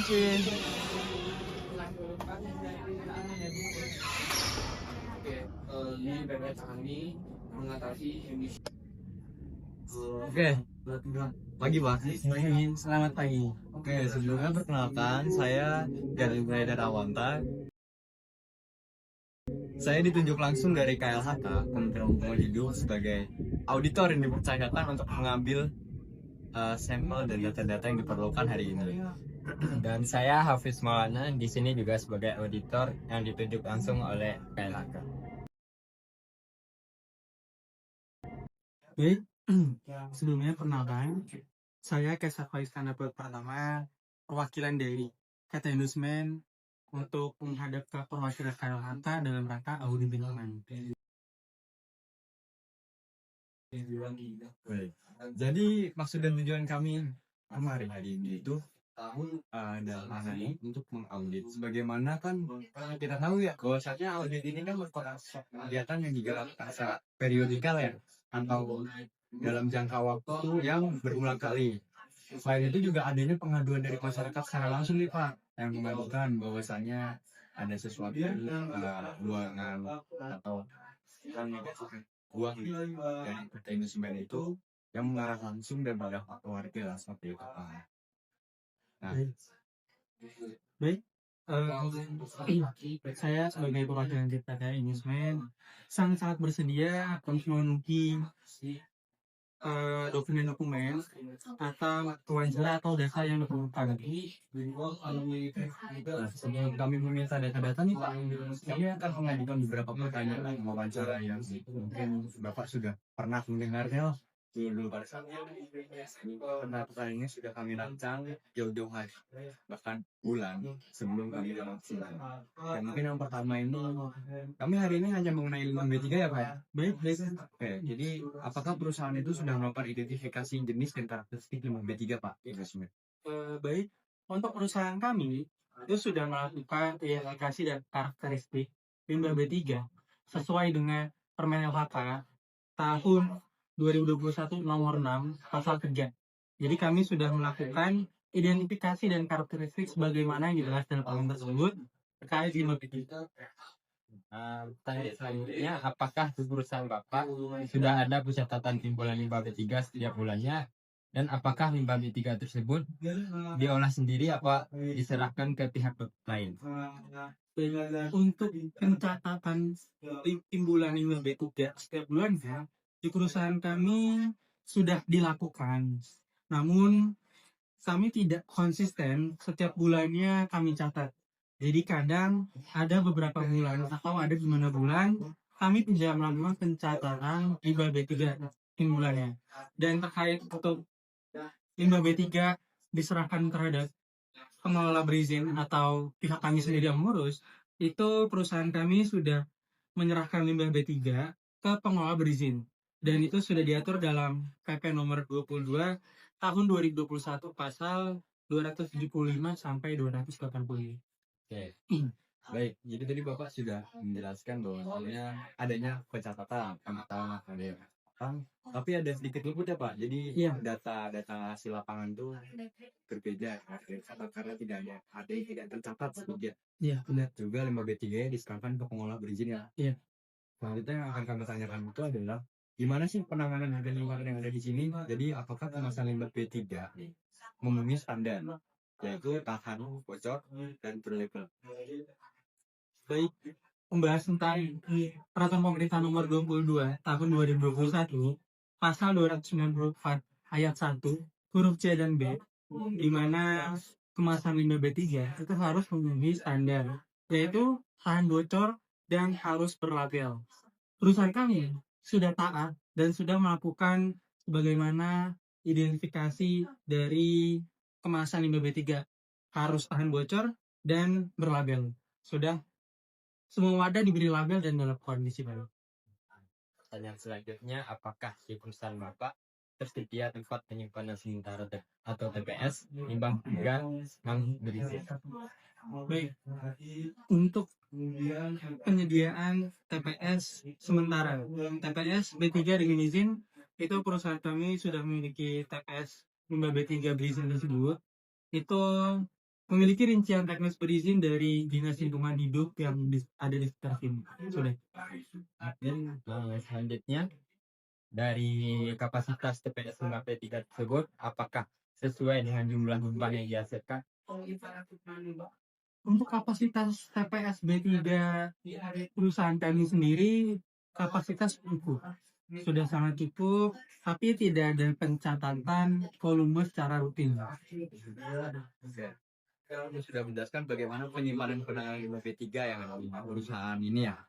Terusin. Ini bebek kami mengatasi emisi. Oke, pagi Pak. Selamat pagi. Oke, sebelumnya perkenalkan saya dari Raider Awanta. Saya ditunjuk langsung dari KLHK, Kementerian Lingkungan Hidup, sebagai auditor yang dipercayakan untuk mengambil sampel dan data-data yang diperlukan hari ini. Dan saya Hafiz Maulana di sini juga sebagai auditor yang ditunjuk langsung oleh KLHK. Baik, sebelumnya perkenalkan, saya Kesat Faiz Kanabel pertama, perwakilan dari KT Indusmen untuk menghadap ke perwakilan KLHK dalam rangka audit lingkungan. Baik. Jadi maksud dan tujuan kami kemarin hari ini itu dalam hal ini untuk mengaudit. Sebagaimana kan kita tahu ya bahwasanya audit ini kan merupakan kegiatan yang digerakkan secara periodikal ya, atau dalam jangka waktu yang berulang kali. Selain itu juga adanya pengaduan dari masyarakat secara langsung nih Pak, yang mengadukan bahwasanya ada sesuatu buangan atau buang dari PT Indosemen itu yang mengarah langsung daripada warga seperti itu Pak. Nah, Baik, saya sebagai perwakilan dari KT Indusmen sangat bersedia untuk memenuhi dokumen-dokumen atau kewajaran atau data yang diperlukan. sebelum kami meminta data-data nih Pak, kami akan mengajukan beberapa pertanyaan wawancara yang mungkin Bapak sudah pernah mendengarnya dulu pada saat pertanyaannya sudah kami rancang jauh-jauh hari, bahkan bulan sebelum kami launching. Dan mungkin yang pertama ini, kami hari ini hanya mengenai limbah B3 ya Pak ya? Baik. Oke, jadi apakah perusahaan itu sudah melakukan identifikasi jenis dan karakteristik limbah B3 Pak? Baik, untuk perusahaan kami itu sudah melakukan identifikasi dan karakteristik limbah B3 sesuai dengan Permen LHK tahun 2021 nomor 6 pasal 3. Jadi kami sudah melakukan identifikasi dan karakteristik sebagaimana yang jelas dalam permen tersebut terkait limbah B3. Pertanyaan selanjutnya, apakah di perusahaan Bapak sudah ada pencatatan timbulan limbah B3 setiap bulannya? Dan apakah limbah B3 tersebut diolah sendiri apa diserahkan ke pihak lain? Untuk pencatatan timbulan limbah B3 setiap bulannya di perusahaan kami sudah dilakukan. Namun kami tidak konsisten setiap bulannya kami catat. Jadi kadang ada beberapa bulan atau ada di mana bulan kami tidak melakukan pencatatan limbah B3 timbulannya. Dan terkait untuk limbah B3 diserahkan terhadap pengelola berizin atau pihak kami sendiri yang mengurus, itu perusahaan kami sudah menyerahkan limbah B3 ke pengelola berizin. Dan itu sudah diatur dalam PP nomor 22 tahun 2021 pasal 275 sampai 280. Oke, baik. Jadi tadi Bapak sudah menjelaskan bahwa adanya pencatatan tentang tapi ada sedikit luput ya Pak. Jadi Iya. data hasil lapangan itu berbeda karena tidak ada yang tidak tercatat sebetulnya. Iya, benar. Juga limbah B3 diserahkan ke pengelola berizin ya. Iya. Selanjutnya yang akan kami tanyakan itu adalah gimana sih penanganan harga lingkungan yang ada di sini? Jadi apakah kemasan limbah B3 memenuhi standar, yaitu tahan bocor dan berlabel? Baik, membahas tentang peraturan pemerintah nomor 22 tahun 2021 pasal 294 ayat 1 huruf C dan B, di mana kemasan limbah B3 itu harus memenuhi standar, yaitu tahan bocor dan harus berlabel. Perusahaan kami sudah taat dan sudah melakukan sebagaimana identifikasi dari kemasan limbah B3 harus tahan bocor dan berlabel. Sudah semua wadah diberi label dan dalam kondisi baik. Pertanyaan selanjutnya, apakah di perusahaan Bapak tersedia tempat penyimpanan sementara atau TPS limbah B3 yang berizin? Baik, untuk penyediaan TPS sementara, TPS B3 dengan izin, itu perusahaan kami sudah memiliki TPS limbah B3 berizin tersebut. Itu memiliki rincian teknis berizin dari Dinas Lingkungan Hidup yang ada di sekitar sini. Sudah. Dan selanjutnya dari kapasitas TPS Limbah B3 tersebut apakah sesuai dengan jumlah limbah yang dihasilkan? Untuk kapasitas TPS B3 perusahaan kami sendiri, kapasitas cukup. Sudah sangat cukup, tapi tidak ada pencatatan volume secara rutin. Kamu sudah menjelaskan bagaimana penyimpanan penanganan limbah B3 yang ada di perusahaan ini ya.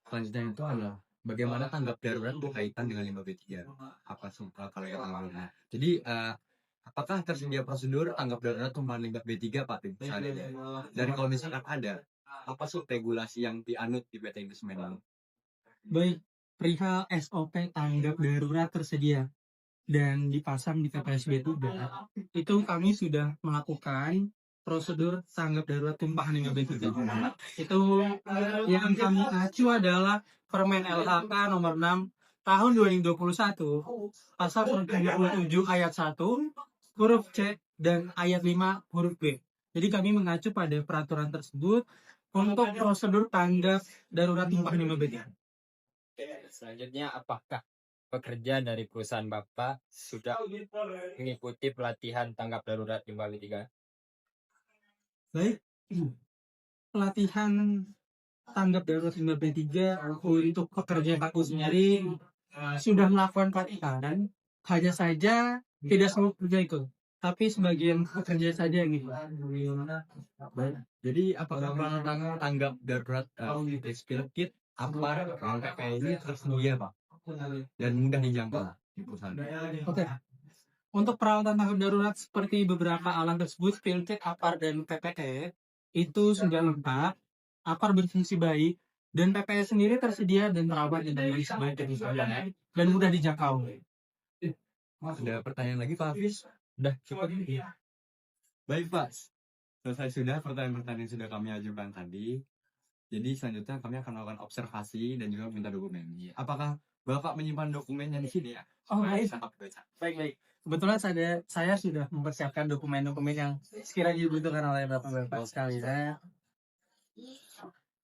Selanjutnya itu adalah bagaimana tanggap darurat berkaitan dengan limbah B3. Apa sumpah kalau yang awalnya. Jadi apakah tersedia prosedur tanggap darurat tumpahan limbah B3 Pak Tim? Dan kalau misalkan ada, apa regulasi yang dianut di PT Indu Semen ini? Baik, perihal SOP tanggap darurat tersedia dan dipasang di TPS B3, itu kami sudah melakukan prosedur tanggap darurat tumpahan limbah B3. Itu yang kami acu adalah Permen LHK nomor 6 tahun 2021, pasal 37 ayat 1, huruf C dan ayat 5 huruf B. Jadi kami mengacu pada peraturan tersebut untuk prosedur tanggap darurat tumpahan limbah B3. Selanjutnya apakah pekerja dari perusahaan Bapak sudah mengikuti pelatihan tanggap darurat limbah B3? Baik, pelatihan tanggap darurat limbah B3 untuk pekerja aku sendiri sudah melakukan pelatihan, hanya saja tidak semua pekerja ikut, tapi sebagian pekerja saja yang ikut. Jadi apakah peralatan tanggap darurat spill kit apa PPI ini tersedia Pak dan mudah dijangkau di perusahaan? Oke. Untuk peralatan tanggap darurat seperti beberapa alat tersebut, spill kit, APAR, dan PPE itu sudah lengkap. APAR berfungsi baik, dan PPE sendiri tersedia dan terawat dengan baik dan mudah dijangkau. Ada pertanyaan lagi Pak Hafiz? Udah cukup. Baik Pak, selesai sudah pertanyaan-pertanyaan yang sudah kami ajukan tadi. Jadi selanjutnya kami akan melakukan observasi dan juga minta dokumen. Apakah Bapak menyimpan dokumennya di sini ya? Oh baik. Sangat baca. Baik. Kebetulan saya sudah mempersiapkan dokumen-dokumen yang sekiranya dibutuhkan oleh Bapak-Bapak sekalian.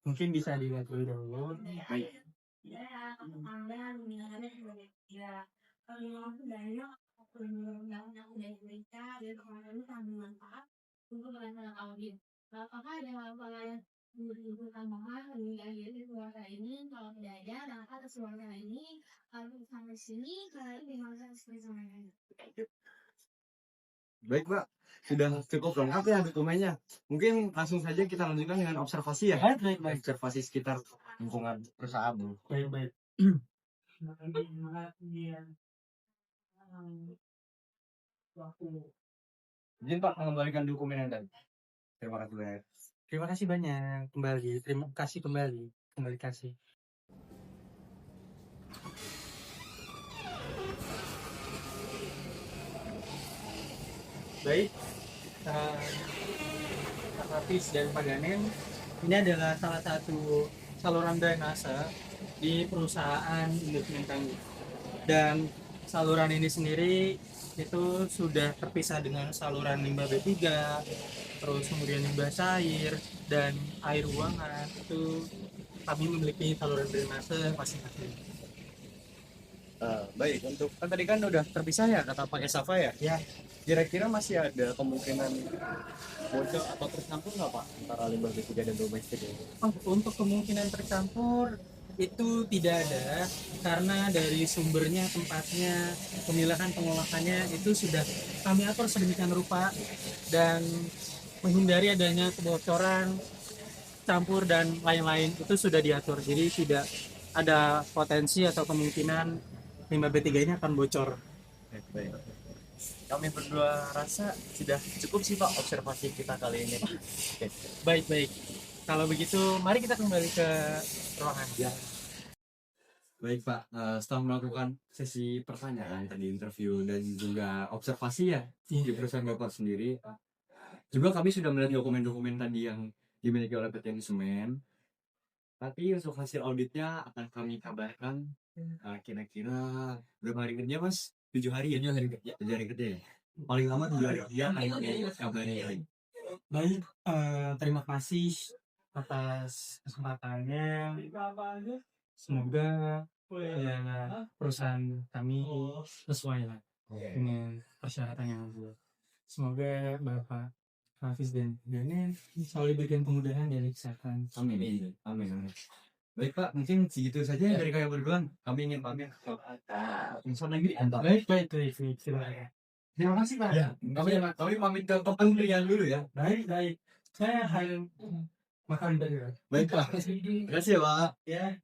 Mungkin bisa dilihat dulu. Baik. Apakah ada hal-hal tambahan dari suara ini? Kalau tidak ada, dan atas suara ini harus sampai sini kalian dimaksud seperti ini. Baik Pak, sudah cukup lengkap ya dokumennya. Mungkin langsung saja kita lanjutkan dengan observasi ya. Baik. Observasi sekitar lingkungan perusahaan. Baik. Izin Pak mengembalikan dokumen yang tadi. Terima kasih banyak. Terima kasih banyak kembali. Terima kasih kembali. Kembali kasih. Baik, Pak Hafiz dan Pak Ganen, ini adalah salah satu saluran drainase di perusahaan Indosemen kami. Dan saluran ini sendiri itu sudah terpisah dengan saluran limbah B3, terus kemudian limbah cair dan air buangan. Itu kami memiliki saluran drainase masing-masing. Baik, untuk kan tadi kan udah terpisah ya kata Pak Esafa ya. Ya, Kira-kira masih ada kemungkinan bocor atau tercampur nggak Pak antara limbah B3 dan domestik ini? untuk kemungkinan tercampur itu tidak ada, karena dari sumbernya, tempatnya, pemilahan pengolahannya itu sudah kami atur sedemikian rupa dan menghindari adanya kebocoran, campur dan lain-lain itu sudah diatur. Jadi tidak ada potensi atau kemungkinan limbah B3 ini akan bocor. Baik. Kami berdua rasa sudah cukup sih Pak observasi kita kali ini. Oke. Baik. Kalau begitu, mari kita kembali ke ruangan. Ya. Baik Pak, setelah melakukan sesi pertanyaan tadi interview dan juga observasi ya di perusahaan Bapak sendiri, juga kami sudah melihat dokumen-dokumen tadi yang dimiliki oleh PT Semen. Tapi untuk hasil auditnya akan kami kabarkan kira-kira berapa hari kerja Mas? 7 hari ya? 7 hari kerja. 7 hari kerja ya? Paling lama 7 hari kerja kami kabarnya lagi. Baik, terima kasih atas kesempatannya. Semoga ya, perusahaan kami sesuai lah dengan persyaratan yang ada. Semoga Bapak Hafiz dan Gani selalu diberikan kemudahan dari kesehatan. Amin. Baik Pak, mungkin segitu saja dari kami berdua. Kami ingin pamit. Insya lagi diantar. Baik, silakan. Terima kasih Pak. Ya, kami pamit ke pembelian dulu ya. Baik. Saya akan makan dulu. Baik Pak. Terima kasih ya Pak. Ya.